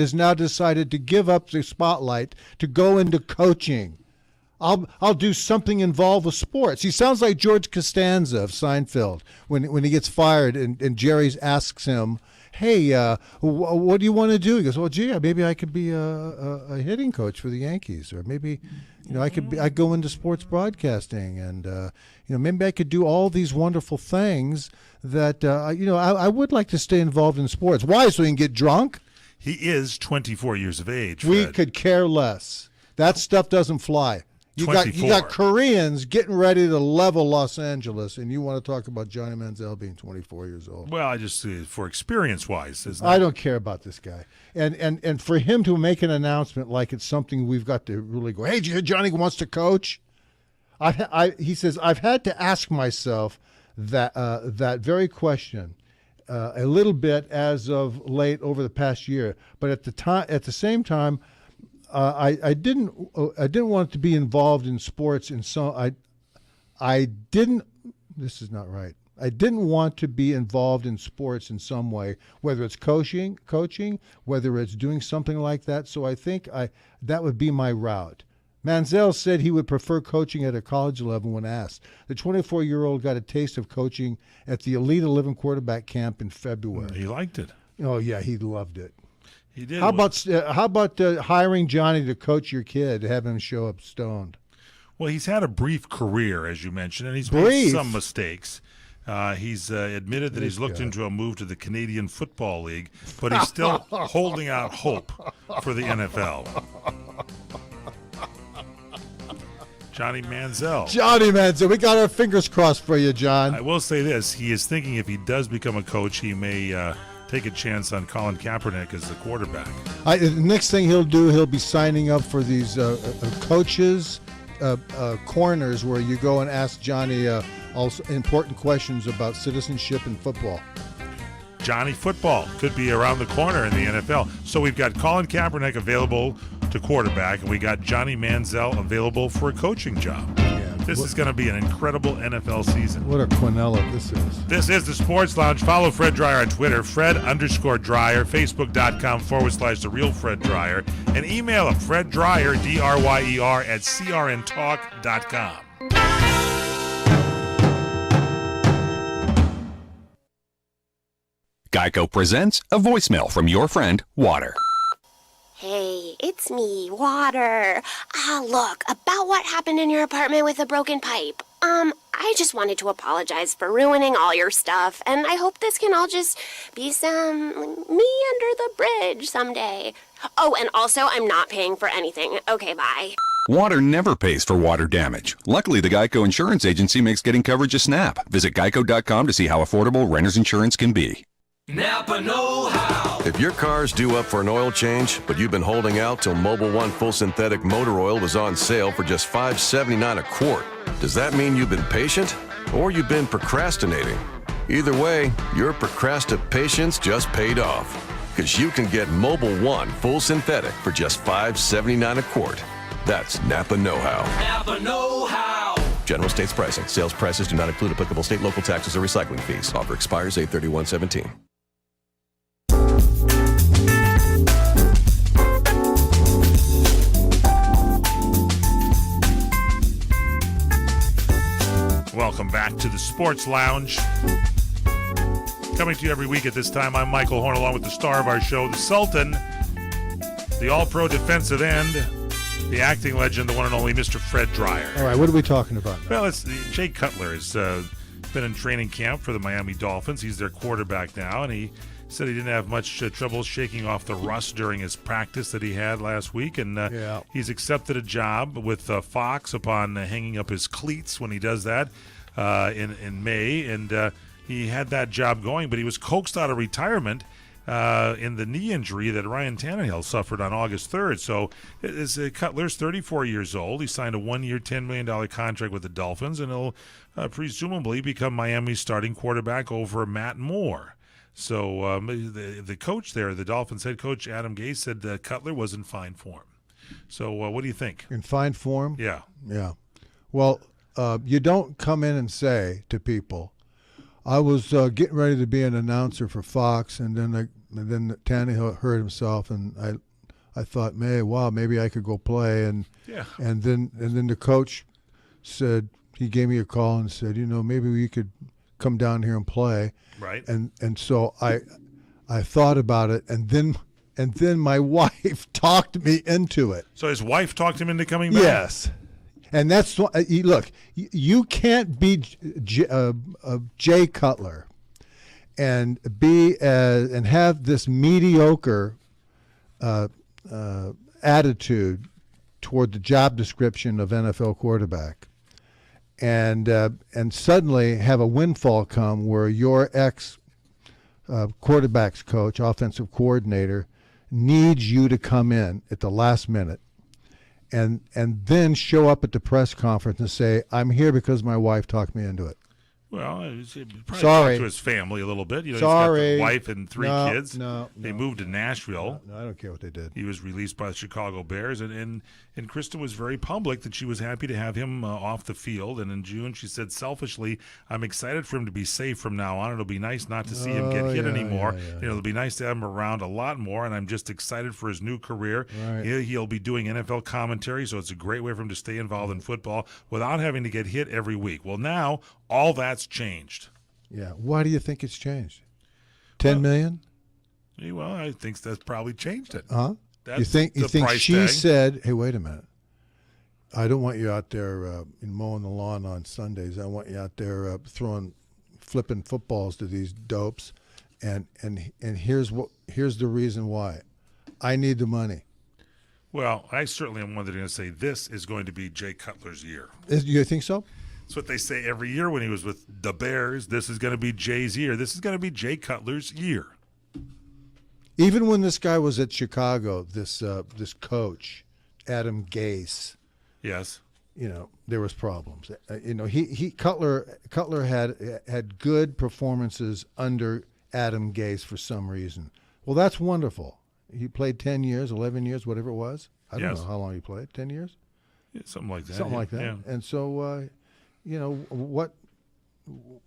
has now decided to give up the spotlight to go into coaching. I'll do something involved with sports. He sounds like George Costanza of Seinfeld when he gets fired and Jerry asks him, hey, what do you want to do? He goes, well, gee, maybe I could be a hitting coach for the Yankees, or maybe, I go into sports broadcasting, and maybe I could do all these wonderful things that I would like to stay involved in sports. Why? So he can get drunk? He is 24 years of age. We Fred. could care less. That stuff doesn't fly. You got Koreans getting ready to level Los Angeles, and you want to talk about Johnny Manziel being 24 years old. Well, I just for experience-wise, isn't it? I don't care about this guy, and for him to make an announcement like it's something we've got to really go, hey, Johnny wants to coach. He says I've had to ask myself that very question a little bit as of late over the past year, but at the same time. I didn't want to be involved in sports I didn't. This is not right. I didn't want to be involved in sports in some way, whether it's coaching, whether it's doing something like that. So I think that would be my route. Manziel said he would prefer coaching at a college level when asked. The 24-year-old got a taste of coaching at the Elite 11 quarterback camp in February. He liked it. Oh yeah, he loved it. He did. How about hiring Johnny to coach your kid, have him show up stoned? Well, he's had a brief career, as you mentioned, and he's made some mistakes. He's admitted that he's looked into a move to the Canadian Football League, but he's still holding out hope for the NFL. Johnny Manziel, we got our fingers crossed for you, John. I will say this. He is thinking if he does become a coach, he may take a chance on Colin Kaepernick as the quarterback. The next thing he'll do, he'll be signing up for these coaches corners where you go and ask Johnny also important questions about citizenship and football. Johnny Football could be around the corner in the NFL. So we've got Colin Kaepernick available to quarterback, and we got Johnny Manziel available for a coaching job. This is going to be an incredible NFL season. What a quinella this is. This is the Sports Lounge. Follow Fred Dryer on Twitter, Fred_Dryer, Facebook.com/The Real Fred Dryer, and email him, Fred Dryer, DRYER, at CRNTalk.com. Geico presents a voicemail from your friend, Water. Hey, it's me, Water. Look, about what happened in your apartment with the broken pipe. I just wanted to apologize for ruining all your stuff, and I hope this can all just be some me under the bridge someday. Oh, and also, I'm not paying for anything. Okay, bye. Water never pays for water damage. Luckily, the Geico Insurance Agency makes getting coverage a snap. Visit geico.com to see how affordable renter's insurance can be. Napa know-how. If your car's due up for an oil change, but you've been holding out till Mobil 1 full synthetic motor oil was on sale for just $5.79 a quart, does that mean you've been patient or you've been procrastinating? Either way, your procrastination just paid off, because you can get Mobil 1 full synthetic for just $5.79 a quart. That's Napa know-how. Napa know-how. General states pricing. Sales prices do not include applicable state, local taxes, or recycling fees. Offer expires 8/31/17. Welcome back to the Sports Lounge. Coming to you every week at this time, I'm Michael Horn, along with the star of our show, the Sultan, the all-pro defensive end, the acting legend, the one and only Mr. Fred Dryer. All right, what are we talking about now? Well, it's Jay Cutler has been in training camp for the Miami Dolphins. He's their quarterback now, and he said he didn't have much trouble shaking off the rust during his practice that he had last week, and he's accepted a job with Fox upon hanging up his cleats when he does that in May, and he had that job going, but he was coaxed out of retirement in the knee injury that Ryan Tannehill suffered on August 3rd. So Cutler's 34 years old. He signed a one-year, $10 million contract with the Dolphins, and he'll presumably become Miami's starting quarterback over Matt Moore. So the coach there, the Dolphins head coach, Adam Gase, said Cutler was in fine form. So what do you think? In fine form? Yeah. Yeah. Well, you don't come in and say to people, I was getting ready to be an announcer for Fox, and then Tannehill hurt himself, and I thought, maybe I could go play, and then the coach said, he gave me a call and said, maybe we could come down here and play. Right. And so I thought about it, and then my wife talked me into it. So his wife talked him into coming back? Yes. And that's what, look, you can't be Jay Cutler and and have this mediocre attitude toward the job description of NFL quarterback, and suddenly have a windfall come where your ex quarterbacks coach, offensive coordinator, needs you to come in at the last minute. And then show up at the press conference and say, I'm here because my wife talked me into it. Well, he probably Sorry. talked to his family a little bit. He's Sorry. got the wife and 3 kids. They moved to Nashville. No, I don't care what they did. He was released by the Chicago Bears, and Kristen was very public that she was happy to have him off the field. And in June, she said, selfishly, I'm excited for him to be safe from now on. It'll be nice not to see him get hit anymore. It'll be nice to have him around a lot more, and I'm just excited for his new career. Right. He'll be doing NFL commentary, so it's a great way for him to stay involved in football without having to get hit every week. Well, now all that's changed. Yeah. Why do you think it's changed? 10 million? Well, I think that's probably changed it. Huh? That's You think the price she tag. said, hey, wait a minute. I don't want you out there mowing the lawn on Sundays. I want you out there flipping footballs to these dopes. And here's the reason why. I need the money. Well, I certainly am one that are going to say this is going to be Jay Cutler's year. You think so? That's what they say every year when he was with the Bears. This is going to be Jay's year. This is going to be Jay Cutler's year. Even when this guy was at Chicago, this coach, Adam Gase, Yes. there was problems. Cutler had good performances under Adam Gase for some reason. Well, that's wonderful. He played 10 years, 11 years, whatever it was. I don't know how long he played. 10 years? Yeah, something like that. Something like that. Yeah. And so,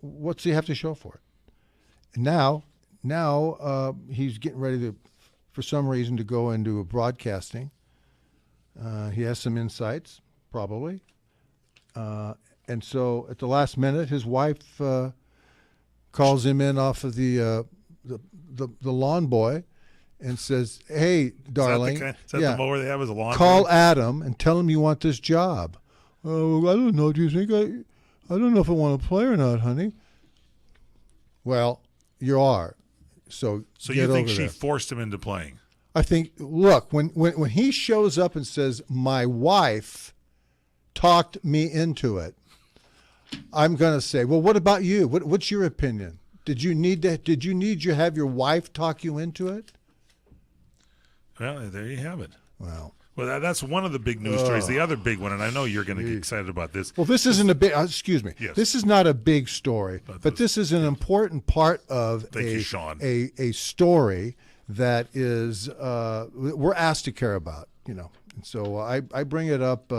what's he have to show for it? Now he's getting ready to, for some reason, to go into broadcasting. He has some insights, probably. And so at the last minute, his wife calls him in off of the lawn boy and says, "Hey, darling, is that the mower they have as a lawn? Call Adam and tell him you want this job." "Oh, I don't know. Do you think I don't know if I want to play or not, honey." Well, you are. So you think she there. forced him into playing? I think, look, when he shows up and says, "My wife talked me into it," I'm going to say, "Well, what about you? What's your opinion? Did you need to have your wife talk you into it?" Well, there you have it. Well, that's one of the big news stories. The other big one, and I know you're going to get excited about this. Well, this isn't a big. Excuse me. Yes. This is not a big story, but this is an important part of Thank you, Sean. a story that is we're asked to care about. And so I bring it up.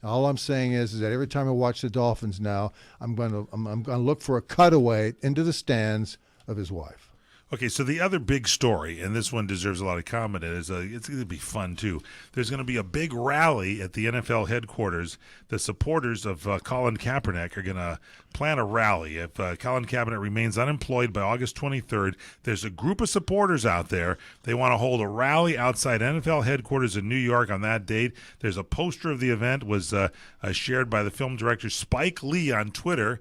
All I'm saying is that every time I watch the Dolphins now, I'm going to look for a cutaway into the stands of his wife. Okay, so the other big story, and this one deserves a lot of comment, is it's going to be fun too. There's going to be a big rally at the NFL headquarters. The supporters of Colin Kaepernick are going to plan a rally. If Colin Kaepernick remains unemployed by August 23rd, there's a group of supporters out there. They want to hold a rally outside NFL headquarters in New York on that date. There's a poster of the event was shared by the film director Spike Lee on Twitter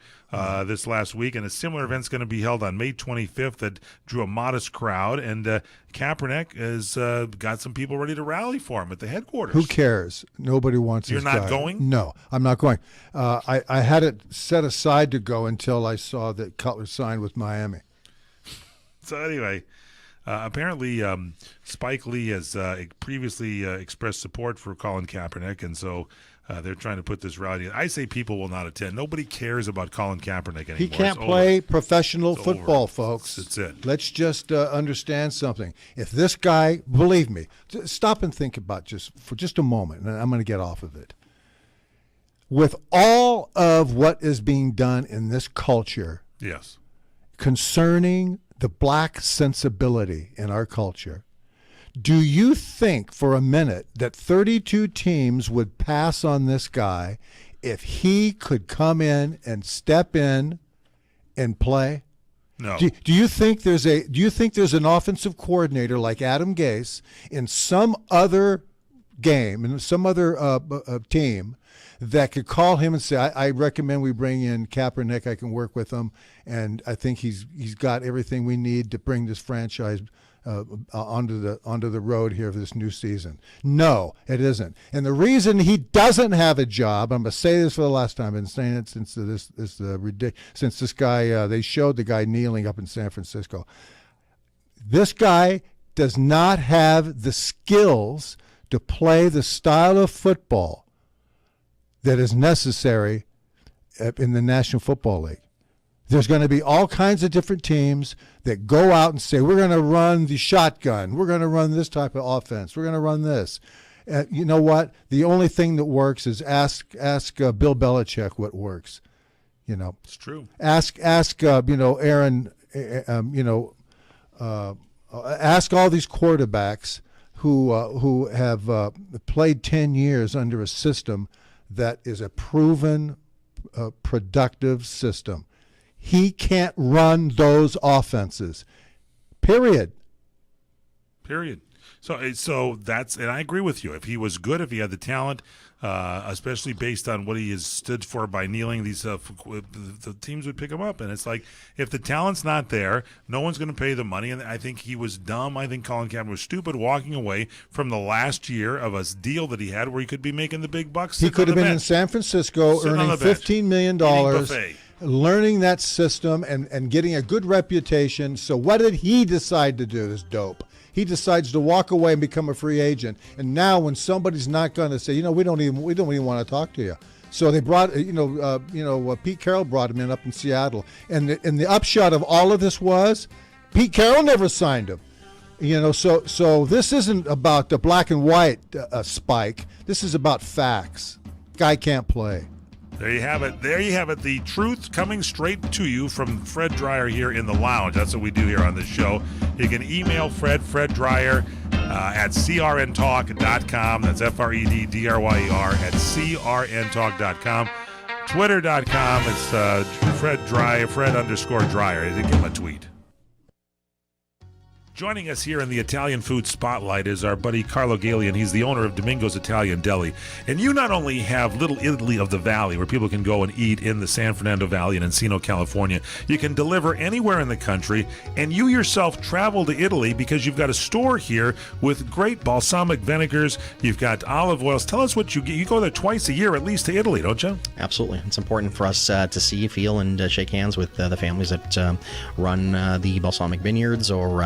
this last week, and a similar event's going to be held on May 25th that drew a modest crowd, and Kaepernick has got some people ready to rally for him at the headquarters. Who cares? Nobody wants You're this not guy. going? No, I'm not going. I had it set aside to go until I saw that Cutler signed with Miami. So anyway, apparently Spike Lee has previously expressed support for Colin Kaepernick, and so they're trying to put this rally. I say people will not attend. Nobody cares about Colin Kaepernick anymore. He can't play professional football, over. folks. That's it. Let's just understand something. If this guy, believe me, stop and think about for just a moment, and I'm going to get off of it. With all of what is being done in this culture, Yes. concerning the black sensibility in our culture. Do you think for a minute that 32 teams would pass on this guy if he could come in and step in and play? No. Do you think there's an offensive coordinator like Adam Gase in some other game, in some other team, that could call him and say, I recommend we bring in Kaepernick. I can work with him, and I think he's got everything we need to bring this franchise onto the road here for this new season? No, it isn't. And the reason he doesn't have a job, I'm going to say this for the last time, I've been saying it since this guy, they showed the guy kneeling up in San Francisco. This guy does not have the skills to play the style of football that is necessary in the National Football League. There's going to be all kinds of different teams that go out and say, we're going to run the shotgun. We're going to run this type of offense. We're going to run this. You know what? The only thing that works is ask Bill Belichick what works. You know, It's true. Ask Aaron. Ask all these quarterbacks who have played 10 years under a system that is a proven, productive system. He can't run those offenses. Period. So that's, and I agree with you. If he was good, if he had the talent, especially based on what he has stood for by kneeling, the teams would pick him up. And it's like, if the talent's not there, no one's going to pay the money. And I think he was dumb. I think Colin Kaepernick was stupid walking away from the last year of a deal that he had where he could be making the big bucks. He could have been in San Francisco earning $15 million, learning that system and getting a good reputation. So what did he decide to do, this dope? He decides to walk away and become a free agent. And now when somebody's not going to say, we don't even want to talk to you. So they brought, Pete Carroll brought him up in Seattle. And the upshot of all of this was Pete Carroll never signed him. So this isn't about the black and white spike. This is about facts. Guy can't play. There you have it. The truth coming straight to you from Fred Dryer here in the lounge. That's what we do here on the show. You can email Fred Dryer at crntalk.com. That's FREDDRYER at crntalk.com. Twitter.com. It's Fred _Dryer. I didn't get my tweet. Joining us here in the Italian Food Spotlight is our buddy Carlo Galian. He's the owner of Domingo's Italian Deli. And you not only have Little Italy of the Valley, where people can go and eat in the San Fernando Valley and Encino, California. You can deliver anywhere in the country. And you yourself travel to Italy because you've got a store here with great balsamic vinegars. You've got olive oils. Tell us what you get. You go there twice a year at least to Italy, don't you? Absolutely. It's important for us to see, feel, and shake hands with the families that run the balsamic vineyards or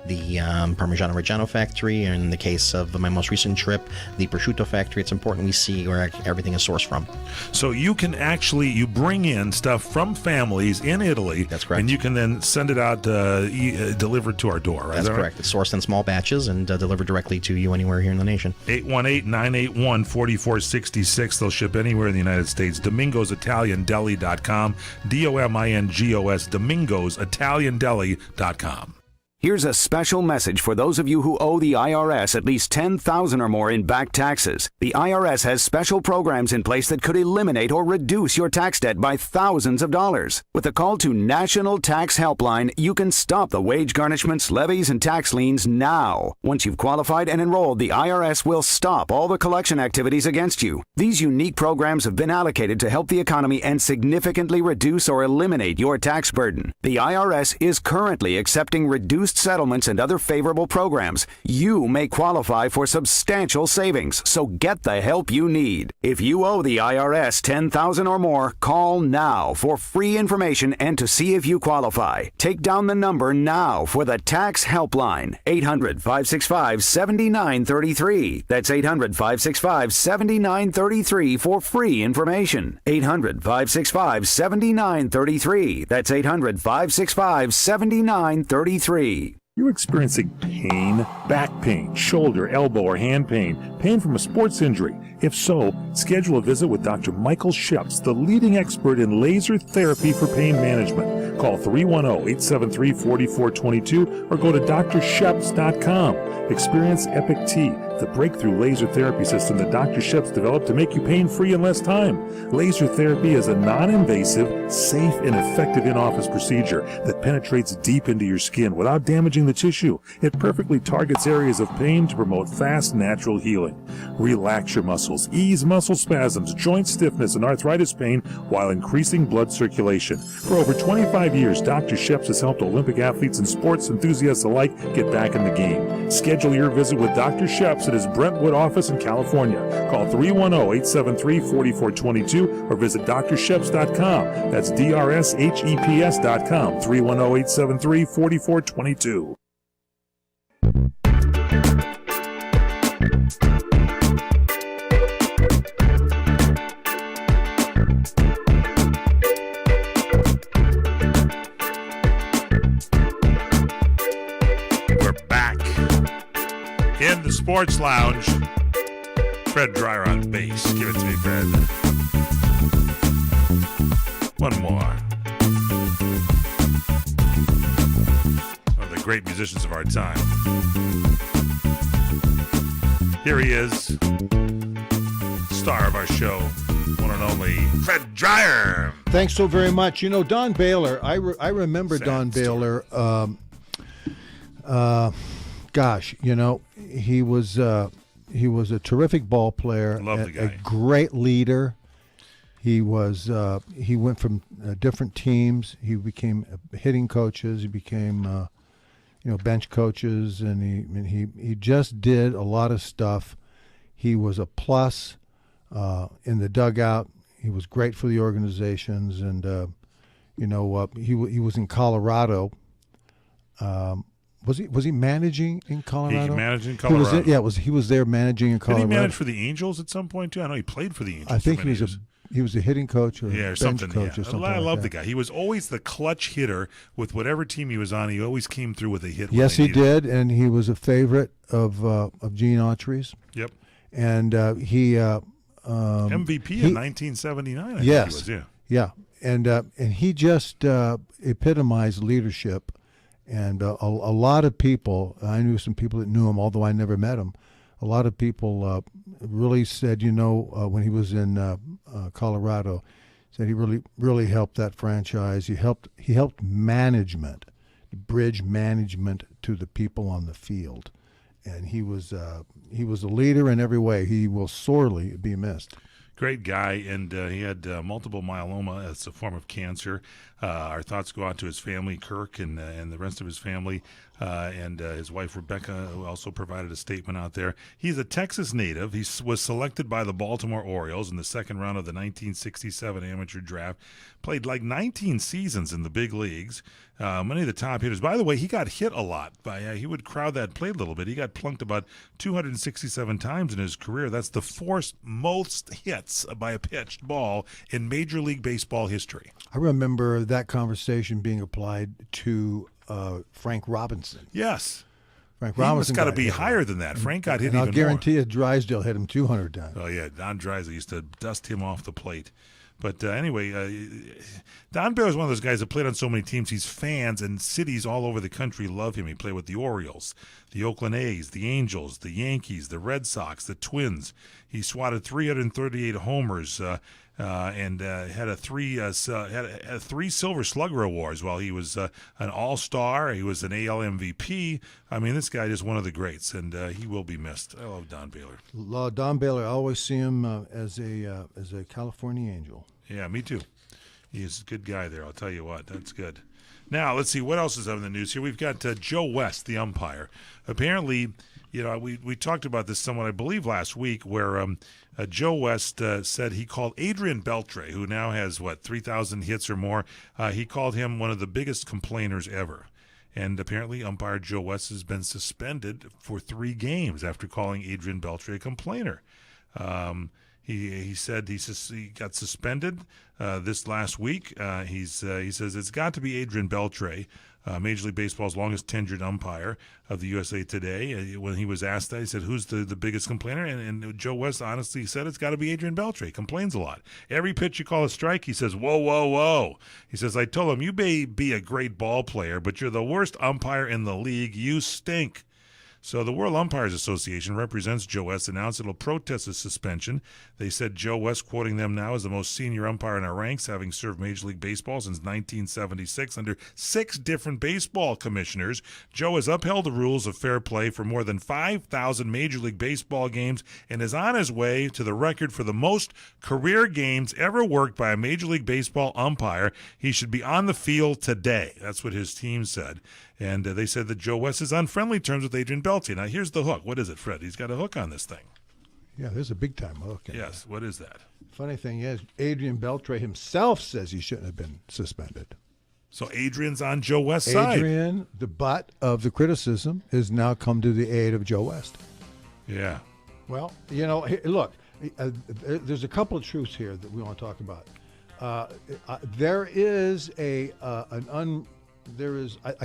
the Parmigiano Reggiano factory, and in the case of my most recent trip, the prosciutto factory. It's important we see where everything is sourced from. So you can you bring in stuff from families in Italy. That's correct. And you can then send it out delivered to our door, right? That's correct. It's sourced in small batches and delivered directly to you anywhere here in the nation. 818-981-4466. They'll ship anywhere in the United States. DomingosItalianDeli.com. DOMINGOS, DomingosItalianDeli.com. Here's a special message for those of you who owe the IRS at least $10,000 or more in back taxes. The IRS has special programs in place that could eliminate or reduce your tax debt by thousands of dollars. With a call to National Tax Helpline, you can stop the wage garnishments, levies, and tax liens now. Once you've qualified and enrolled, the IRS will stop all the collection activities against you. These unique programs have been allocated to help the economy and significantly reduce or eliminate your tax burden. The IRS is currently accepting reduced settlements and other favorable programs. You may qualify for substantial savings, so get the help you need. If you owe the IRS $10,000 or more, call now for free information and to see if you qualify. Take down the number now for the Tax Helpline, 800-565-7933. That's 800-565-7933 for free information. 800-565-7933. That's 800-565-7933. You're experiencing pain, back pain, shoulder, elbow, or hand pain from a sports injury. If so, schedule a visit with Dr. Michael Sheps, the leading expert in laser therapy for pain management. Call 310-873-4422 or go to drsheps.com. Experience Epic T, the breakthrough laser therapy system that Dr. Sheps developed to make you pain-free in less time. Laser therapy is a non-invasive, safe, and effective in-office procedure that penetrates deep into your skin without damaging the tissue. It perfectly targets areas of pain to promote fast, natural healing. Relax your muscles, ease muscle spasms, joint stiffness, and arthritis pain while increasing blood circulation. For over 25 years, Dr. Sheps has helped Olympic athletes and sports enthusiasts alike get back in the game. Schedule your visit with Dr. Sheps at his Brentwood office in California. Call 310-873-4422 or visit drsheps.com. That's DRSHEPS.com. 310-873-4422. In the Sports Lounge, Fred Dreyer on bass. Give it to me, Fred. One more. One of the great musicians of our time. Here he is, star of our show, one and only Fred Dreyer. Thanks so very much. You know, Don Baylor, I remember Don Baylor. Gosh, you know, he was a terrific ball player, a great leader. He went from different teams. He became hitting coaches. He became bench coaches, and he just did a lot of stuff. He was a plus in the dugout. He was great for the organizations, and he was in Colorado. Was he managing in Colorado? He managed in Colorado. He was there managing in Colorado. Did he manage for the Angels at some point too? I know he played for the Angels. I think he was a hitting coach or bench something. Coach or something. I like love that. the guy. He was always the clutch hitter with whatever team he was on. He always came through with a hit. Yes, he did, and he was a favorite of Gene Autry's. Yep. And he MVP in 1979. Yes. He was, yeah. And he just epitomized leadership. And a lot of people, I knew some people that knew him, although I never met him. A lot of people really said, when he was in Colorado, said he really helped that franchise. He helped management, bridge management to the people on the field, and he was a leader in every way. He will sorely be missed. Great guy, and he had multiple myeloma as a form of cancer. Our thoughts go out to his family, Kirk, and the rest of his family, and his wife, Rebecca, who also provided a statement out there. He's a Texas native. He was selected by the Baltimore Orioles in the second round of the 1967 amateur draft. Played like 19 seasons in the big leagues. Many of the top hitters. By the way, he got hit a lot. He would crowd that plate a little bit. He got plunked about 267 times in his career. That's the fourth most hits by a pitched ball in Major League Baseball history. I remember that conversation being applied to Frank Robinson. Yes. Frank Robinson got to be higher than that. Frank got hit even more. I'll guarantee you Drysdale hit him 200 times. Oh, yeah. Don Drysdale used to dust him off the plate. But anyway, Don Baylor is one of those guys that played on so many teams. He's fans and cities all over the country love him. He played with the Orioles, the Oakland A's, the Angels, the Yankees, the Red Sox, the Twins. He swatted 338 homers and had a three Silver Slugger awards while he was an All-Star. He was an AL MVP. I mean, this guy is one of the greats, and he will be missed. I love Don Baylor. Don Baylor, I always see him as a California Angel. Yeah, me too. He's a good guy there, I'll tell you what. That's good. Now, let's see, what else is up in the news here? We've got Joe West, the umpire. Apparently, we talked about this somewhat, I believe, last week, where Joe West said he called Adrian Beltre, who now has, 3,000 hits or more, he called him one of the biggest complainers ever. And apparently umpire Joe West has been suspended for 3 games after calling Adrian Beltre a complainer. He said he got suspended this last week. He says it's got to be Adrian Beltre. Major League Baseball's longest tenured umpire of the USA Today. When he was asked that, he said, who's the biggest complainer? And Joe West honestly said it's got to be Adrian Beltre. He complains a lot. Every pitch you call a strike, he says, whoa, whoa, whoa. He says, I told him, you may be a great ball player, but you're the worst umpire in the league. You stink. So the World Umpires Association represents Joe West, announced it'll protest his suspension. They said Joe West, quoting them now, is the most senior umpire in our ranks, having served Major League Baseball since 1976 under 6 different baseball commissioners. Joe has upheld the rules of fair play for more than 5,000 Major League Baseball games and is on his way to the record for the most career games ever worked by a Major League Baseball umpire. He should be on the field today. That's what his team said. And they said that Joe West is on friendly terms with Adrian Beltre. Now, here's the hook. What is it, Fred? He's got a hook on this thing. Yeah, there's a big-time hook. Yes, what is that? Funny thing is, Adrian Beltre himself says he shouldn't have been suspended. So Adrian's on Joe West's side. Adrian, the butt of the criticism, has now come to the aid of Joe West. Yeah. Well, look, there's a couple of truths here that we want to talk about. There is I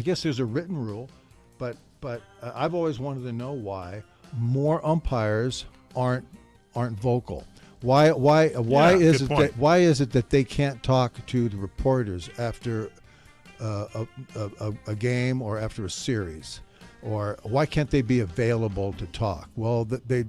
guess there's a written rule, but I've always wanted to know why more umpires aren't vocal. Why is it that they can't talk to the reporters after a game or after a series? Or why can't they be available to talk? Well, they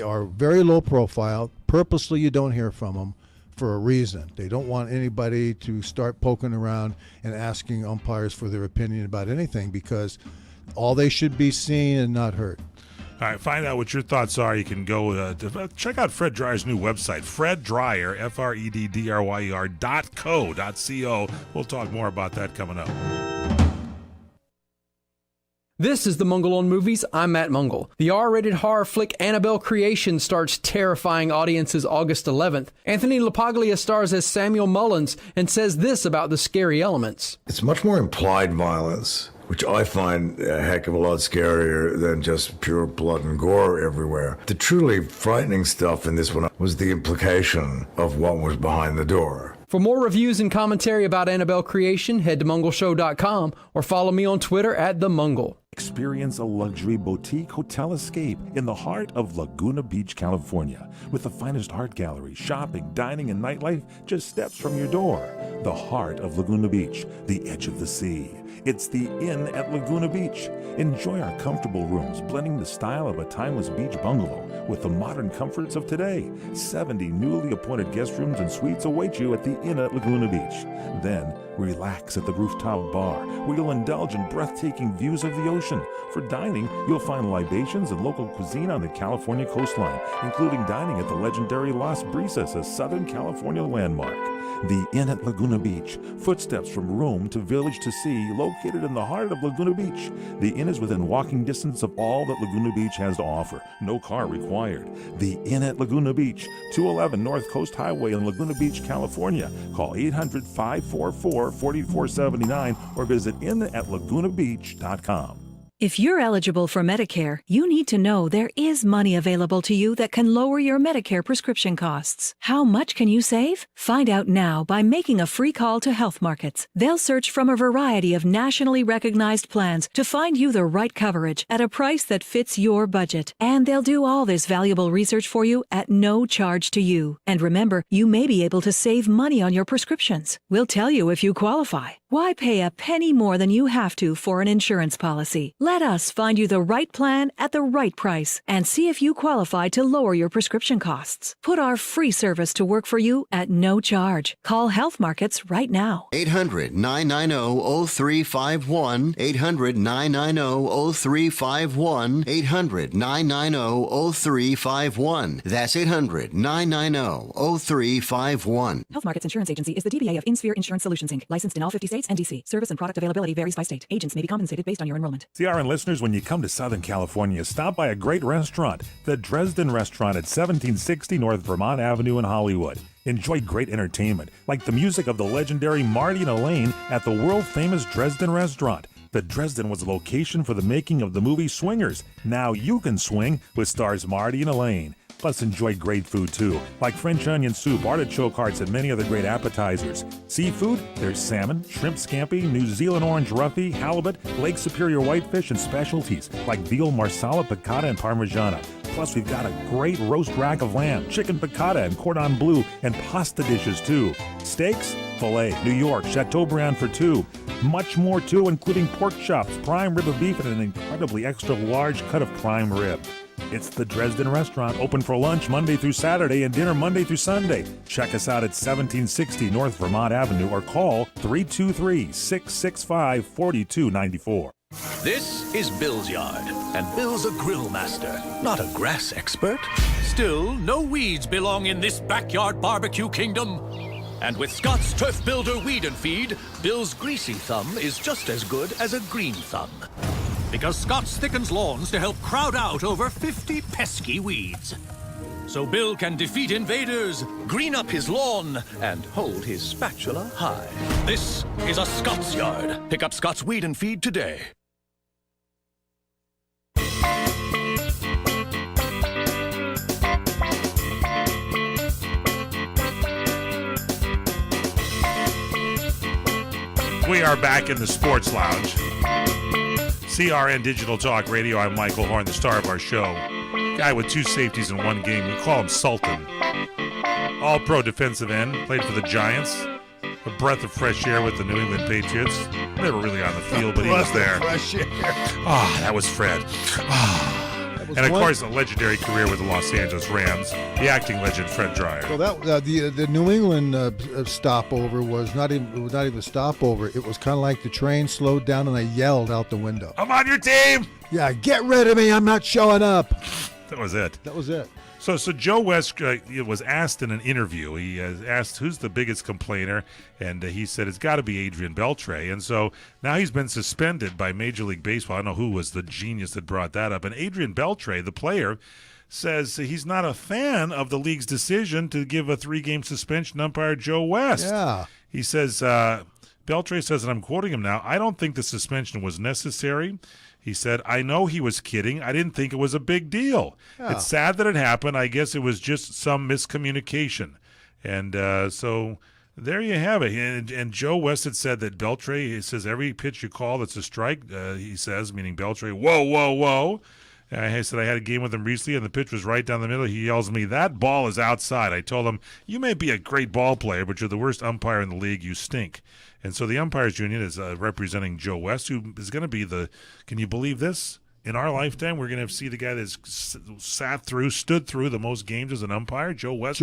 are very low profile. Purposely, you don't hear from them for a reason. They don't want anybody to start poking around and asking umpires for their opinion about anything, because all they should be seen and not heard. All right, find out what your thoughts are. You can go check out Fred Dreyer's new website, Fred Dreyer, FredDryer.co.co. We'll talk more about that coming up. This is the Mungle on Movies. I'm Matt Mungle. The R-rated horror flick Annabelle Creation starts terrifying audiences August 11th. Anthony LaPaglia stars as Samuel Mullins and says this about the scary elements. It's much more implied violence, which I find a heck of a lot scarier than just pure blood and gore everywhere. The truly frightening stuff in this one was the implication of what was behind the door. For more reviews and commentary about Annabelle Creation, head to mungleshow.com or follow me on Twitter @TheMungle. Experience a luxury boutique hotel escape in the heart of Laguna Beach, California, with the finest art gallery, shopping, dining, and nightlife just steps from your door. The heart of Laguna Beach, the edge of the sea. It's the Inn at Laguna Beach. Enjoy our comfortable rooms, blending the style of a timeless beach bungalow with the modern comforts of today. 70 newly appointed guest rooms and suites await you at the Inn at Laguna Beach. Then, relax at the rooftop bar, where you'll indulge in breathtaking views of the ocean. For dining, you'll find libations and local cuisine on the California coastline, including dining at the legendary Las Brisas, a Southern California landmark. The Inn at Laguna Beach, footsteps from room to village to sea, located in the heart of Laguna Beach. The Inn is within walking distance of all that Laguna Beach has to offer. No car required. The Inn at Laguna Beach, 211 North Coast Highway in Laguna Beach, California. Call 800-544-4479 or visit innatlagunabeach.com. If you're eligible for Medicare, you need to know there is money available to you that can lower your Medicare prescription costs. How much can you save? Find out now by making a free call to Health Markets. They'll search from a variety of nationally recognized plans to find you the right coverage at a price that fits your budget. And they'll do all this valuable research for you at no charge to you. And remember, you may be able to save money on your prescriptions. We'll tell you if you qualify. Why pay a penny more than you have to for an insurance policy? Let us find you the right plan at the right price and see if you qualify to lower your prescription costs. Put our free service to work for you at no charge. Call Health Markets right now. 800-990-0351. 800-990-0351. 800-990-0351. That's 800-990-0351. Health Markets Insurance Agency is the DBA of InSphere Insurance Solutions, Inc., licensed in all 50 states and D.C. Service and product availability varies by state. Agents may be compensated based on your enrollment. CRN listeners, when you come to Southern California, stop by a great restaurant, the Dresden Restaurant at 1760 North Vermont Avenue in Hollywood. Enjoy great entertainment, like the music of the legendary Marty and Elaine at the world-famous Dresden Restaurant. The Dresden was the location for the making of the movie Swingers. Now you can swing with stars Marty and Elaine. Plus, enjoy great food too, like French onion soup, artichoke hearts, and many other great appetizers. Seafood, there's salmon, shrimp scampi, New Zealand orange roughy, halibut, Lake Superior whitefish, and specialties like veal, marsala, piccata, and parmigiana. Plus, we've got a great roast rack of lamb, chicken piccata, and cordon bleu, and pasta dishes too. Steaks, filet, New York, Chateaubriand for two. Much more too, including pork chops, prime rib of beef, and an incredibly extra large cut of prime rib. It's the Dresden Restaurant, open for lunch Monday through Saturday and dinner Monday through Sunday. Check us out at 1760 North Vermont Avenue or call 323-665-4294. This is Bill's yard, and Bill's a grill master, not a grass expert. Still, no weeds belong in this backyard barbecue kingdom. And with Scott's Turf Builder Weed and Feed, Bill's greasy thumb is just as good as a green thumb. Because Scott's thickens lawns to help crowd out over 50 pesky weeds. So Bill can defeat invaders, green up his lawn, and hold his spatula high. This is a Scott's yard. Pick up Scott's Weed and Feed today. We are back in the Sports Lounge. CRN Digital Talk Radio. I'm Michael Horn, the star of our show. Guy with 2 safeties in 1 game. We call him Sultan. All-pro defensive end. Played for the Giants. A breath of fresh air with the New England Patriots. Never really on the field, but he was there. Fresh air. Ah, that was Fred. And of course, a legendary career with the Los Angeles Rams. The acting legend Fred Dryer. Well, that the New England stopover was not even a stopover. It was kind of like the train slowed down, and I yelled out the window, "I'm on your team!" Yeah, get rid of me. I'm not showing up. That was it. That was it. So Joe West was asked in an interview. He asked who's the biggest complainer, and he said it's got to be Adrian Beltre. And so now he's been suspended by Major League Baseball. I don't know who was the genius that brought that up. And Adrian Beltre, the player, says he's not a fan of the league's decision to give a 3-game suspension to umpire Joe West. Yeah. He says, Beltre says, and I'm quoting him now, "I don't think the suspension was necessary." He said, "I know he was kidding. I didn't think it was a big deal. Yeah. It's sad that it happened. I guess it was just some miscommunication." And so there you have it. And Joe West had said that Beltre, he says, every pitch you call that's a strike, he says, meaning Beltre, whoa, whoa, whoa. He said, I had a game with him recently, and the pitch was right down the middle. He yells at me, "That ball is outside." I told him, "You may be a great ball player, but you're the worst umpire in the league. You stink." And so the Umpires Union is representing Joe West, who is going to be can you believe this? In our lifetime, we're going to see the guy that's stood through the most games as an umpire. Joe West.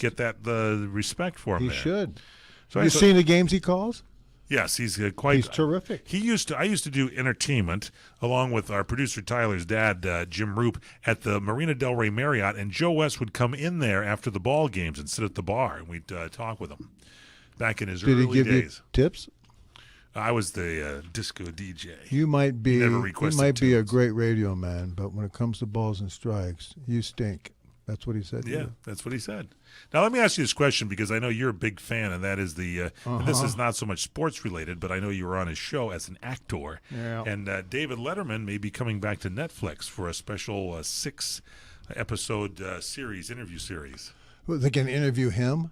Get the respect for him. He there. should. So Have you seen the games he calls? Yes, he's quite. He's terrific. I used to do entertainment along with our producer Tyler's dad, Jim Roop, at the Marina Del Rey Marriott, and Joe West would come in there after the ball games and sit at the bar, and we'd talk with him. Back in his early days. Did he give you tips? I was the disco DJ. You might be. Never You requested might be a tunes. great radio man, but when it comes to balls and strikes, you stink. That's what he said. to Yeah, you. that's what he said. Now let me ask you this question, because I know you're a big fan, and that is and this is not so much sports related, but I know you were on his show as an actor. Yeah. And David Letterman may be coming back to Netflix for a special 6-episode interview series. Well, they can interview him.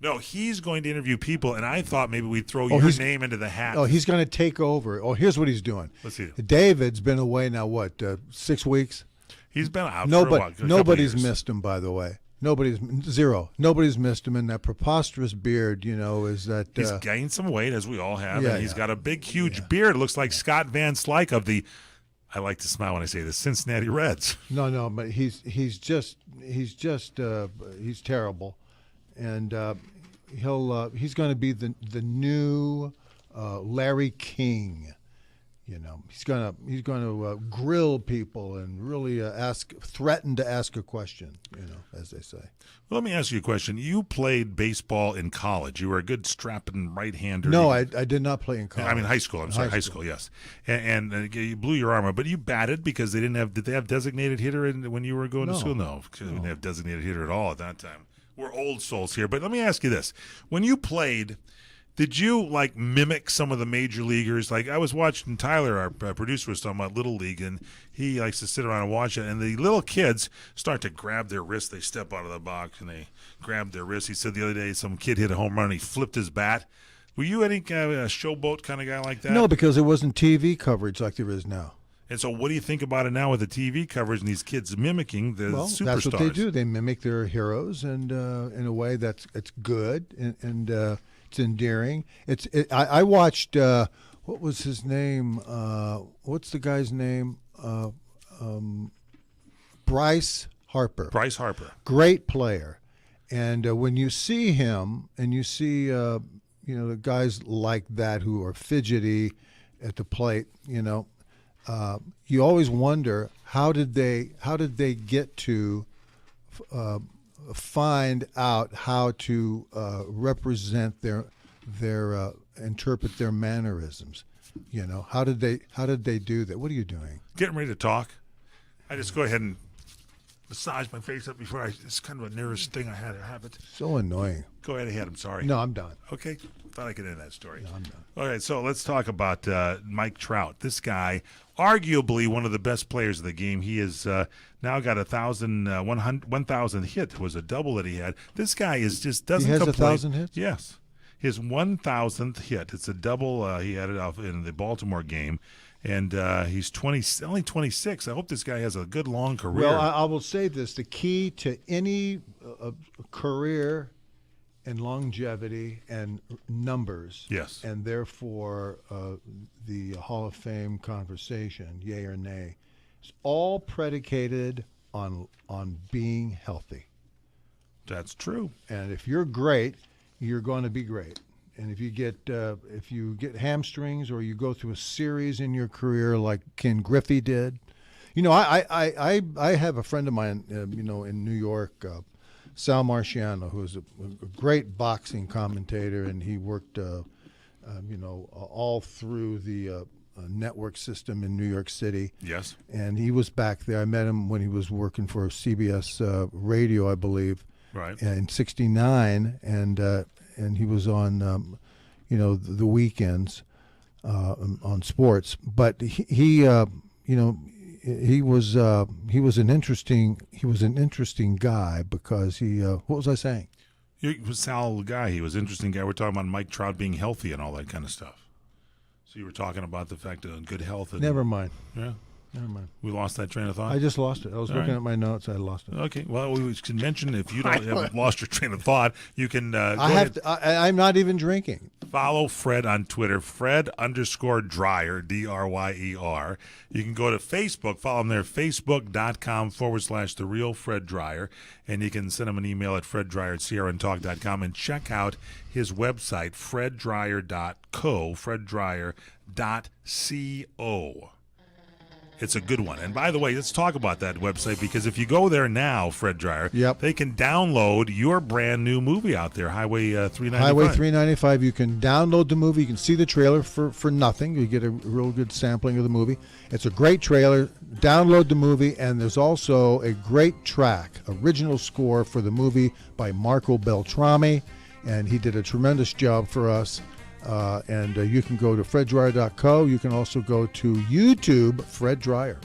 No, he's going to interview people, and I thought maybe we'd throw your name into the hat. Oh, he's going to take over. Oh, here's what he's doing. Let's see. David's been away now, 6 weeks? He's been out for a while. Nobody's missed him, by the way. Nobody's missed him, and that preposterous beard, is that... He's gained some weight, as we all have, Yeah, and he's got a big, huge beard. It looks like Scott Van Slyke of the... I like to smile when I say this, Cincinnati Reds. No, but he's terrible, and he's going to be the new Larry King. He's going to grill people and really threaten to ask a question. As they say. Well, let me ask you a question. You played baseball in college. You were a good strapping right-hander. No, I did not play in college. I mean high school. I'm sorry, high school. Yes, and you blew your arm out, but you batted because they didn't have. Did they have designated hitter when you were going to school? No, because they didn't have designated hitter at all at that time. We're old souls here. But let me ask you this: when you played, Did you like mimic some of the major leaguers? Like I was watching Tyler, our producer, was talking about Little League, and he likes to sit around and watch it. And the little kids start to grab their wrists. They step out of the box and they grab their wrists. He said the other day some kid hit a home run and he flipped his bat. Were you any kind of a showboat kind of guy like that? No, because there wasn't TV coverage like there is now. And so what do you think about it now with the TV coverage and these kids mimicking the superstars? That's what they do. They mimic their heroes, and in a way it's good and it's endearing. I watched what was his name? What's the guy's name? Bryce Harper. Bryce Harper. Great player. And when you see him and you see the guys like that who are fidgety at the plate, you always wonder how did they get to find out how to represent their interpret their mannerisms. How did they do that? What are you doing? Getting ready to talk. I just go ahead and massage my face up before it's kind of a nervous thing I had to have it. So annoying. Go ahead. I'm sorry. No, I'm done. Okay. Thought I could end that story. No, I'm done. All right, so let's talk about Mike Trout. This guy, arguably one of the best players of the game. He has now got 1,000 hit. Was a double that he had. This guy is just doesn't He has complain. 1,000 hits? Yes. His 1,000th hit. It's a double. He had it off in the Baltimore game. And he's only 26. I hope this guy has a good long career. Well, I will say this: the key to any career and longevity and numbers, yes, and therefore the Hall of Fame conversation, yay or nay, is all predicated on being healthy. That's true. And if you're great, you're going to be great. And if you get hamstrings or you go through a series in your career like Ken Griffey did, I have a friend of mine, in New York, Sal Marciano, who is a great boxing commentator, and he worked, all through the network system in New York City. Yes. And he was back there. I met him when he was working for CBS Radio, I believe. Right. In '69, and he was on, the weekends on sports. But he was an interesting guy because he. What was I saying? He was Sal the guy. He was an interesting guy. We're talking about Mike Trout being healthy and all that kind of stuff. So you were talking about the fact of good health. And, Never mind. Yeah. Never mind. We lost that train of thought? I just lost it. I was looking at my notes. I lost it. Okay. Well, we can mention if you haven't lost your train of thought, you can I'm not even drinking. Follow Fred on Twitter, Fred_Dryer, Dryer. You can go to Facebook, follow him there, facebook.com/The Real Fred Dryer. And you can send him an email at freddryer@sierraandtalk.com and check out his website, freddryer.co, freddryer.co. It's a good one. And by the way, let's talk about that website, because if you go there now, Fred Dryer, they can download your brand new movie out there, Highway 395. Highway 395. You can download the movie. You can see the trailer for nothing. You get a real good sampling of the movie. It's a great trailer. Download the movie, and there's also a great track, original score for the movie by Marco Beltrami, and he did a tremendous job for us. And you can go to freddryer.co. You can also go to YouTube, Fred Dryer.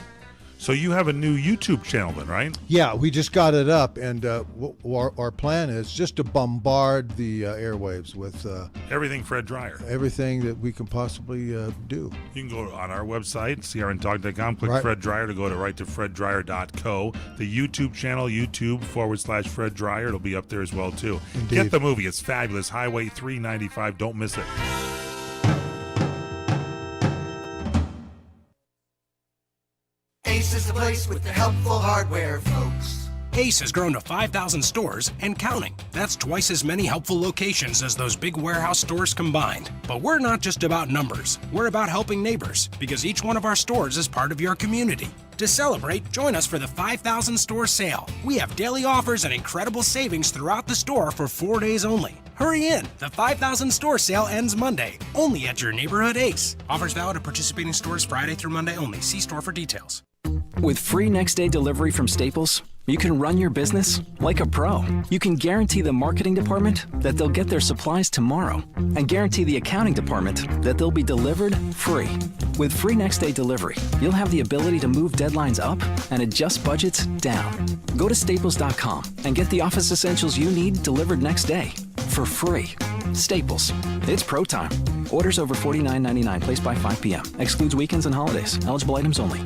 So you have a new YouTube channel then, right? Yeah, we just got it up, and our plan is just to bombard the airwaves with everything Fred Dryer. Everything that we can possibly do. You can go on our website, sierraandtalk.com, click Fred Dryer to go to freddryer.co. The YouTube channel, YouTube/Fred Dryer. It'll be up there as well, too. Indeed. Get the movie. It's fabulous. Highway 395. Don't miss it. Ace is the place with the helpful hardware, folks. Ace has grown to 5,000 stores and counting. That's twice as many helpful locations as those big warehouse stores combined. But we're not just about numbers. We're about helping neighbors, because each one of our stores is part of your community. To celebrate, join us for the 5,000 store sale. We have daily offers and incredible savings throughout the store for 4 days only. Hurry in! The 5,000 store sale ends Monday, only at your neighborhood Ace. Offers valid at participating stores Friday through Monday only. See store for details. With free next-day delivery from Staples, you can run your business like a pro. You can guarantee the marketing department that they'll get their supplies tomorrow and guarantee the accounting department that they'll be delivered free. With free next-day delivery, you'll have the ability to move deadlines up and adjust budgets down. Go to staples.com and get the office essentials you need delivered next day for free. Staples. It's pro time. Orders over $49.99 placed by 5 p.m. Excludes weekends and holidays. Eligible items only.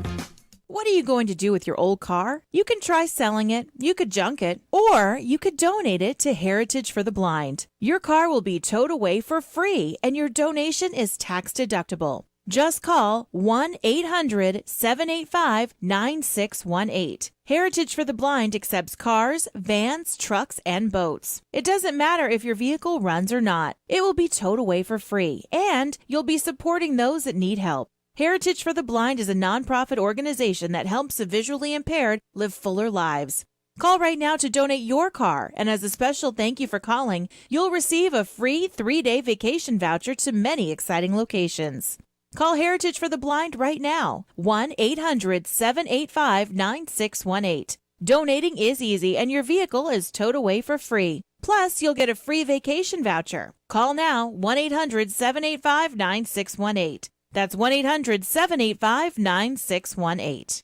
What are you going to do with your old car? You can try selling it, you could junk it, or you could donate it to Heritage for the Blind. Your car will be towed away for free, and your donation is tax deductible. Just call 1-800-785-9618. Heritage for the Blind accepts cars, vans, trucks, and boats. It doesn't matter if your vehicle runs or not. It will be towed away for free, and you'll be supporting those that need help. Heritage for the Blind is a nonprofit organization that helps the visually impaired live fuller lives. Call right now to donate your car, and as a special thank you for calling, you'll receive a free 3-day vacation voucher to many exciting locations. Call Heritage for the Blind right now, 1-800-785-9618. Donating is easy, and your vehicle is towed away for free. Plus, you'll get a free vacation voucher. Call now, 1-800-785-9618. That's 1-800-785-9618.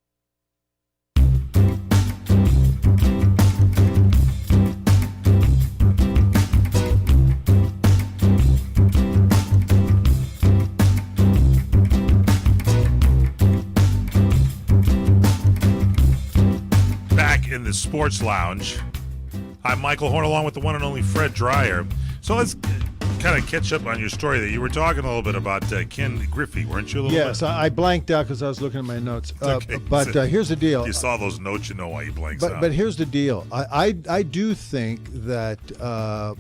Back in the Sports Lounge, I'm Michael Horn along with the one and only Fred Dreyer. So let's kind of catch up on your story that you were talking a little bit about Ken Griffey, weren't you? Yes, I blanked out because I was looking at my notes. Okay. But here's the deal. You saw those notes, you know why you blanked out. But here's the deal. I do think that I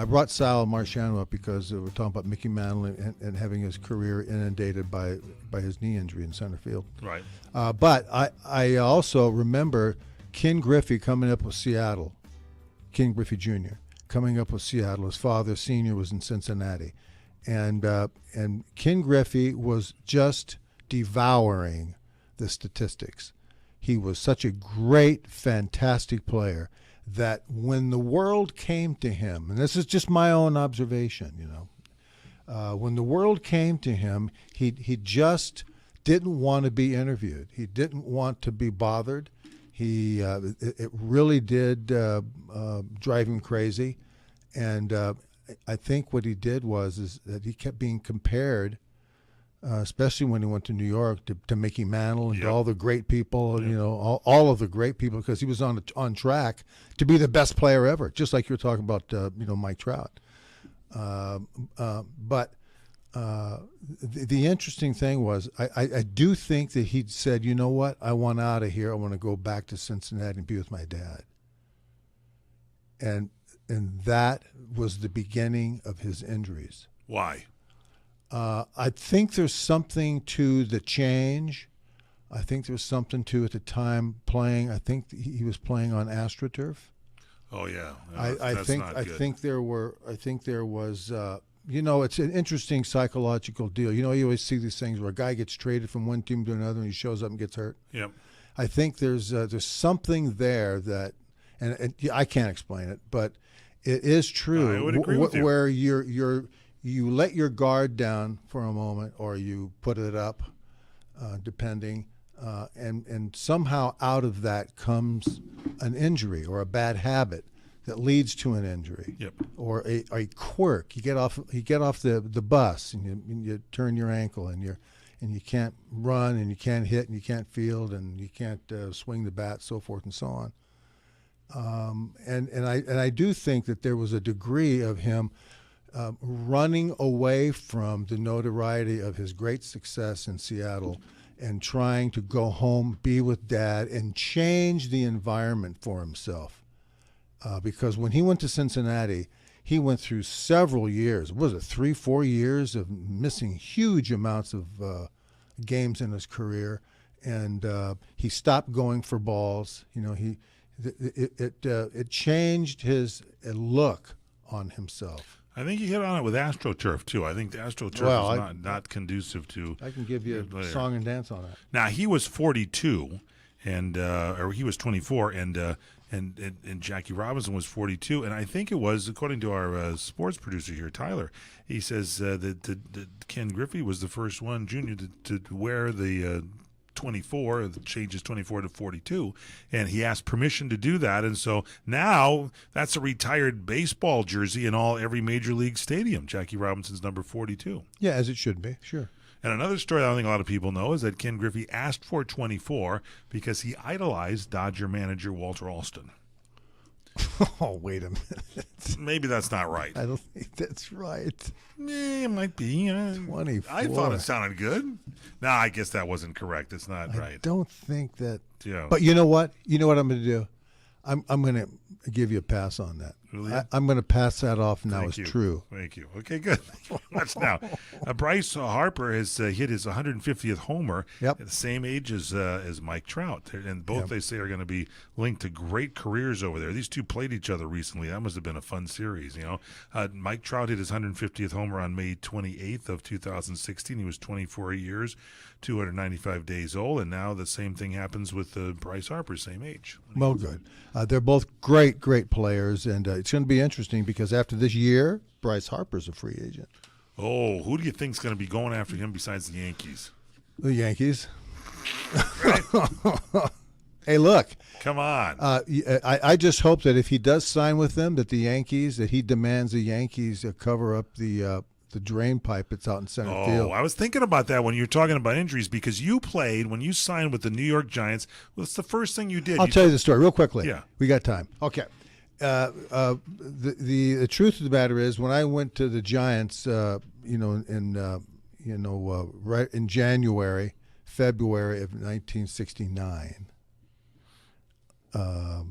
brought Sal Marciano up because we're talking about Mickey Mantle and having his career inundated by his knee injury in center field. Right. But I also remember Ken Griffey coming up with Seattle, Ken Griffey Jr., coming up with Seattle. His father, senior, was in Cincinnati. And Ken Griffey was just devouring the statistics. He was such a great, fantastic player that when the world came to him, and this is just my own observation, when the world came to him, he just didn't want to be interviewed. He didn't want to be bothered. It really did drive him crazy, and I think what he did is that he kept being compared, especially when he went to New York, to Mickey Mantle and to all the great people, all of the great people, because he was on track to be the best player ever, just like you were talking about, Mike Trout. But the interesting thing was, I do think that he said, you know what, I want out of here. I want to go back to Cincinnati and be with my dad. And that was the beginning of his injuries. Why? I think there's something to the change. I think there's something to, at the time, playing. I think he was playing on AstroTurf. Oh yeah, I think there was. It's an interesting psychological deal. You always see these things where a guy gets traded from one team to another and he shows up and gets hurt. Yep. I think there's something there that, and I can't explain it, but it is true. I would agree with you. Where you let your guard down for a moment, or you put it up, depending, and somehow out of that comes an injury or a bad habit that leads to an injury. Yep. Or a quirk. You get off the bus and you turn your ankle and you can't run and you can't hit and you can't field and you can't swing the bat, so forth and so on. And I do think that there was a degree of him running away from the notoriety of his great success in Seattle and trying to go home, be with Dad, and change the environment for himself. Because when he went to Cincinnati, he went through several years. Was it 3-4 years of missing huge amounts of games in his career, and he stopped going for balls. It changed his look on himself. I think you hit on it with AstroTurf, too. I think the AstroTurf is not conducive to... I can give you a song and dance on that. Now, he was 42, or he was 24, and Jackie Robinson was 42. And I think it was, according to our sports producer here, Tyler, he says that Ken Griffey was the first one, junior, to wear the 24, changes 24 to 42, and he asked permission to do that, and so now that's a retired baseball jersey in every major league stadium. Jackie Robinson's number 42. Yeah, as it should be, sure. And another story I don't think a lot of people know is that Ken Griffey asked for 24 because he idolized Dodger manager Walter Alston. Oh, wait a minute. Maybe that's not right. I don't think that's right. It might be. 24. I thought it sounded good. No, I guess that wasn't correct. It's not right. I don't think that. Yeah. But you know what? You know what I'm going to do? I'm going to give you a pass on that. Really? I'm going to pass that off now as true. Thank you. Okay, good. Thank you very much. Now, Bryce Harper has hit his 150th homer at the same age as Mike Trout. And both, they say, are going to be linked to great careers over there. These two played each other recently. That must have been a fun series, Mike Trout hit his 150th homer on May 28th of 2016. He was 24 years, 295 days old, and now the same thing happens with Bryce Harper, same age. Well, good. They're both great players, and it's going to be interesting because after this year, Bryce Harper's a free agent. Oh, who do you think's going to be going after him besides the Yankees? The Yankees. Hey, look. Come on. I just hope that if he does sign with them, that he demands the Yankees cover up the drain pipe that's out in center field. Oh, I was thinking about that when you were talking about injuries because you played when you signed with the New York Giants. What's the first thing you did? I'll tell you the story real quickly. Yeah. We got time. Okay. The truth of the matter is, when I went to the Giants, right in January, February of 1969, I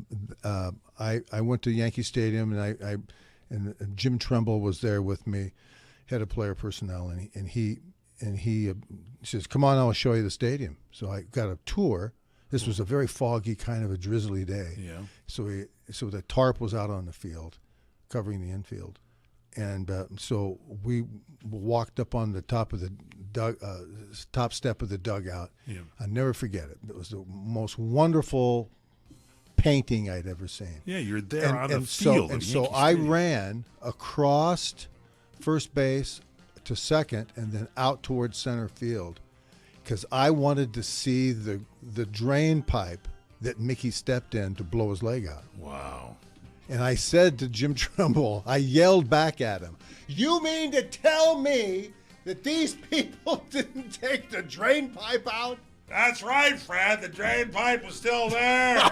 went to Yankee Stadium, and Jim Trumbull was there with me, head of player personnel, and he says, "Come on, I'll show you the stadium." So I got a tour. This was a very foggy, kind of a drizzly day. Yeah. So the tarp was out on the field, covering the infield, and so we walked up on the top of the top step of the dugout. Yeah. I'll never forget it. It was the most wonderful painting I'd ever seen. Yeah, you're there on the field. So I ran across first base to second and then out towards center field because I wanted to see the drain pipe that Mickey stepped in to blow his leg out. Wow. And I said to Jim Trumbull, I yelled back at him, "You mean to tell me that these people didn't take the drain pipe out?" That's right, Fred. The drain pipe was still there.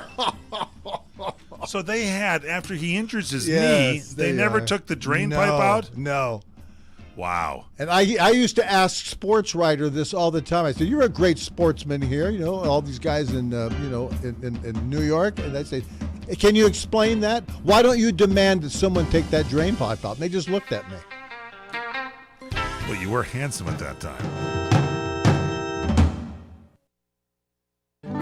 So they had, after he injures his knee, they never took the drain pipe out? No. Wow. And I used to ask sports writer this all the time. I said, "You're a great sportsman here, all these guys in New York." And I say, "Can you explain that? Why don't you demand that someone take that drain pipe out?" And they just looked at me. Well, you were handsome at that time.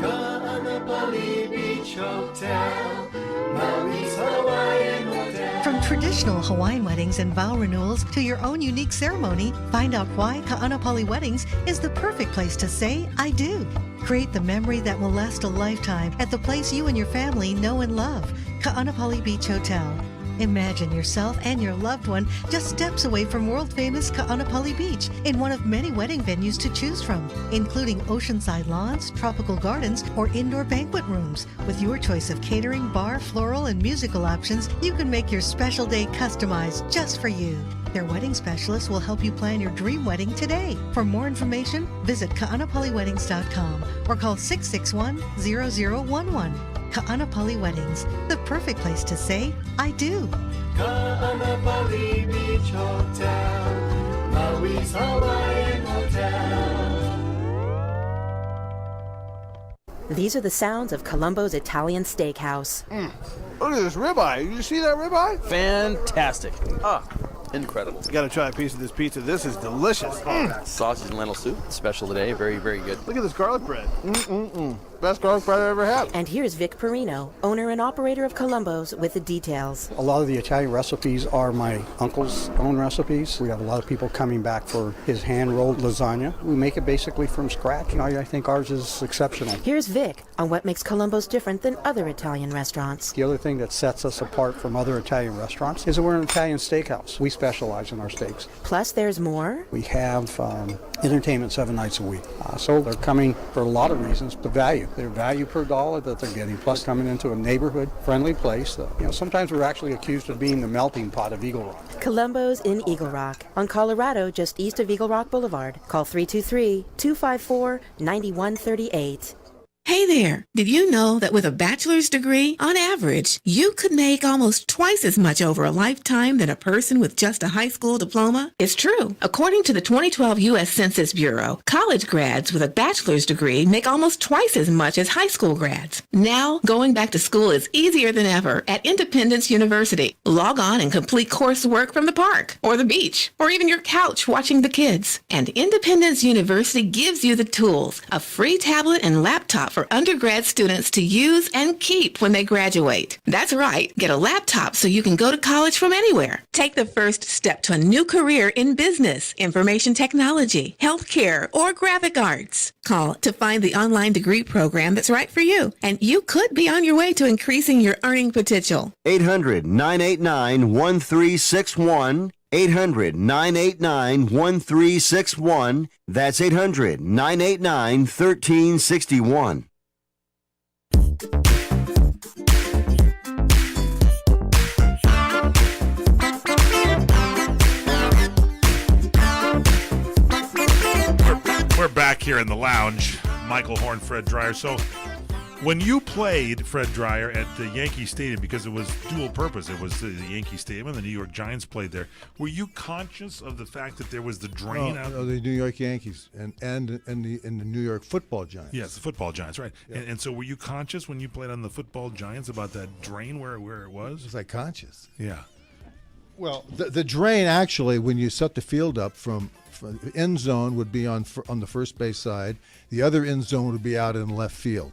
Ka'anapali Beach Hotel, Maui's Hawaiian Hotel. From traditional Hawaiian weddings and vow renewals to your own unique ceremony, find out why Ka'anapali Weddings is the perfect place to say "I do." Create the memory that will last a lifetime at the place you and your family know and love, Ka'anapali Beach Hotel. Imagine yourself and your loved one just steps away from world-famous Ka'anapali Beach in one of many wedding venues to choose from, including oceanside lawns, tropical gardens, or indoor banquet rooms. With your choice of catering, bar, floral, and musical options, you can make your special day customized just for you. Their wedding specialist will help you plan your dream wedding today. For more information, visit ka'anapaliweddings.com or call 661-0011. Ka'anapali Weddings, the perfect place to say "I do." Ka'anapali Beach Hotel, Maui's Hawaiian Hotel. These are the sounds of Columbo's Italian Steakhouse. Look at this ribeye. You see that ribeye? Fantastic. Incredible. You gotta try a piece of this pizza. This is delicious. Sausage and lentil soup, special today. Very, very good. Look at this garlic bread. Best garlic bread I ever had. And here's Vic Perino, owner and operator of Columbo's, with the details. A lot of the Italian recipes are my uncle's own recipes. We have a lot of people coming back for his hand-rolled lasagna. We make it basically from scratch. I think ours is exceptional. Here's Vic on what makes Columbo's different than other Italian restaurants. The other thing that sets us apart from other Italian restaurants is that we're an Italian steakhouse. We specialize in our steaks. Plus, there's more. We have entertainment 7 nights a week. So they're coming for a lot of reasons. The value. Their value per dollar that they're getting, plus coming into a neighborhood-friendly place. Sometimes we're actually accused of being the melting pot of Eagle Rock. Columbo's in Eagle Rock, on Colorado, just east of Eagle Rock Boulevard. Call 323-254-9138. Hey there, did you know that with a bachelor's degree, on average, you could make almost twice as much over a lifetime than a person with just a high school diploma? It's true. According to the 2012 U.S. Census Bureau, college grads with a bachelor's degree make almost twice as much as high school grads. Now, going back to school is easier than ever at Independence University. Log on and complete coursework from the park, or the beach, or even your couch watching the kids. And Independence University gives you the tools, a free tablet and laptop for undergrad students to use and keep when they graduate. That's right, get a laptop so you can go to college from anywhere. Take the first step to a new career in business, information technology, healthcare, or graphic arts. Call to find the online degree program that's right for you, and you could be on your way to increasing your earning potential. 800-989-1361. 800-989-1361. That's 800-989-1361. We're back here in the lounge. Michael Horn, Fred Dreyer. So when you played, Fred Dreyer, at the Yankee Stadium, because it was dual purpose, it was the Yankee Stadium and the New York Giants played there, were you conscious of the fact that there was the drain out? No, the New York Yankees and the New York Football Giants. Yes, the Football Giants, right. Yeah. And so were you conscious when you played on the Football Giants about that drain where it was? Was I conscious? Yeah. Well, the drain, actually, when you set the field up from the end zone would be on the first base side. The other end zone would be out in left field.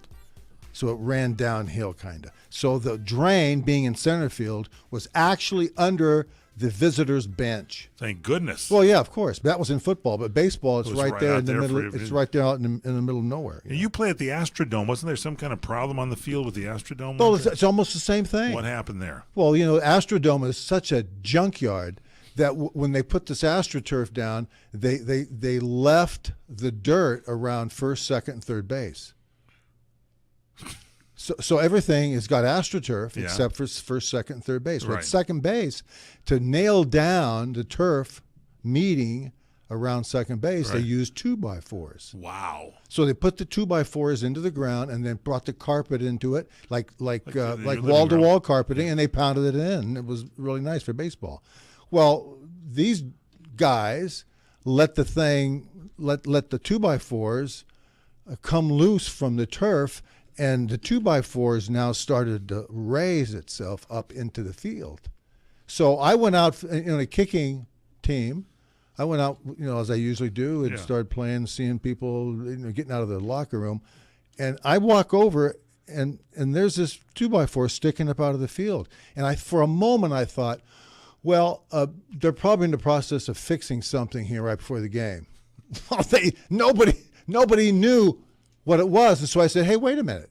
So it ran downhill, kind of. So the drain, being in center field, was actually under the visitor's bench. Thank goodness. Well, yeah, of course. That was in football, but baseball, it's It was right there in the out there middle. for- It's right there out in the middle of nowhere. And you play at the Astrodome. Wasn't there some kind of problem on the field with the Astrodome? Well, it's almost the same thing. What happened there? Well, Astrodome is such a junkyard that when they put this AstroTurf down, they left the dirt around first, second, and third base. So everything has got AstroTurf except for first, second, and third base. But Right. at second base, to nail down the turf meeting around second base, they Right. used 2x4s. Wow. So they put the 2x4s into the ground and then brought the carpet into it, like your living wall-to-wall room. carpeting, and they pounded it in. It was really nice for baseball. Well, these guys let the 2x4s come loose from the turf, and the 2x4s now started to raise itself up into the field. So I went out in a kicking team. I went out, as I usually do, and started playing, seeing people, getting out of the locker room. And I walk over, and there's this 2x4 sticking up out of the field. And for a moment, I thought, well, they're probably in the process of fixing something here right before the game. Nobody knew what it was. And so I said, hey, wait a minute.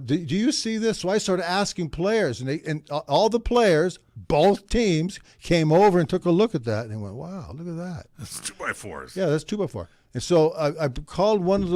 Do you see this? So I started asking players, and all the players, both teams, came over and took a look at that, and they went, wow, look at that. That's 2x4s. Yeah, that's 2x4. And so I called one of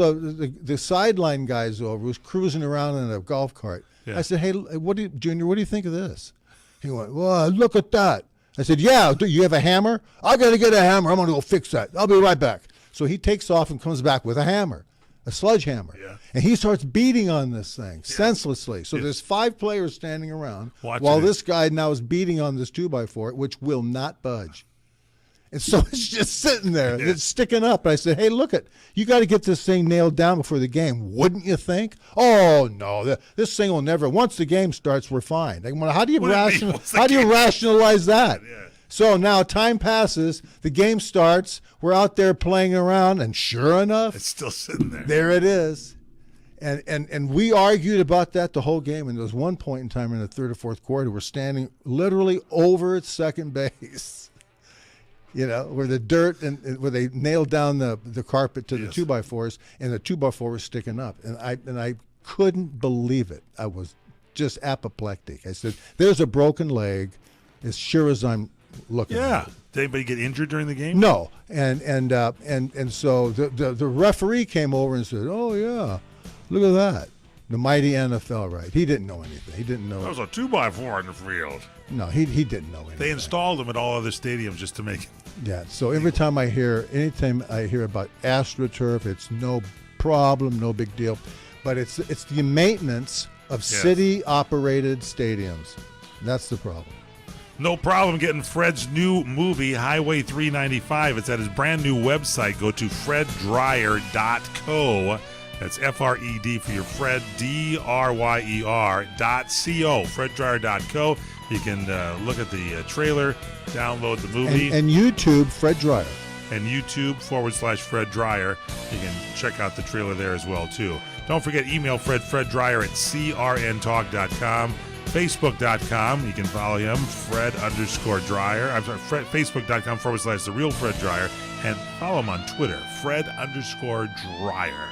the sideline guys over, who was cruising around in a golf cart. Yeah. I said, hey, Junior, what do you think of this? He went, well, look at that. I said, yeah, do you have a hammer? I got to get a hammer. I'm going to go fix that. I'll be right back. So he takes off and comes back with a hammer, a sledgehammer. Yeah. And he starts beating on this thing senselessly. So there's 5 players standing around while this guy now is beating on this 2x4, which will not budge. And so it's just sitting there. And it's sticking up. And I said, hey, look you got to get this thing nailed down before the game, wouldn't you think? Oh, no, this thing will never. Once the game starts, we're fine. How do you rationalize that? Yeah. So now time passes, the game starts, we're out there playing around, and sure enough, It's still sitting there. there it is. And we argued about that the whole game. And there was one point in time in the third or fourth quarter, we're standing literally over at second base, where the dirt and where they nailed down the carpet to the 2x4s, and the 2x4 was sticking up. And I couldn't believe it. I was just apoplectic. I said, "There's a broken leg, as sure as I'm looking." Yeah. At it. Did anybody get injured during the game? No. And so the referee came over and said, "Oh yeah, look at that, the mighty NFL." Right? He didn't know anything. He didn't know. That was a 2x4 in the field. No, he didn't know anything. They installed them at all other stadiums just to make it. Yeah. So anytime I hear about AstroTurf, it's no problem, no big deal. But it's the maintenance of city-operated stadiums. That's the problem. No problem getting Fred's new movie, Highway 395. It's at his brand new website. Go to freddryer.co. That's F-R-E-D for your Fred, D-R-Y-E-R.co. freddryer.co. You can look at the trailer, download the movie. And YouTube, Fred Dryer. And YouTube/Fred Dryer. You can check out the trailer there as well, too. Don't forget, email Fred Dryer at crntalk.com. Facebook.com. You can follow him, Fred_Dryer. I'm sorry, Facebook.com/The Real Fred Dryer. And follow him on Twitter, Fred_Dryer.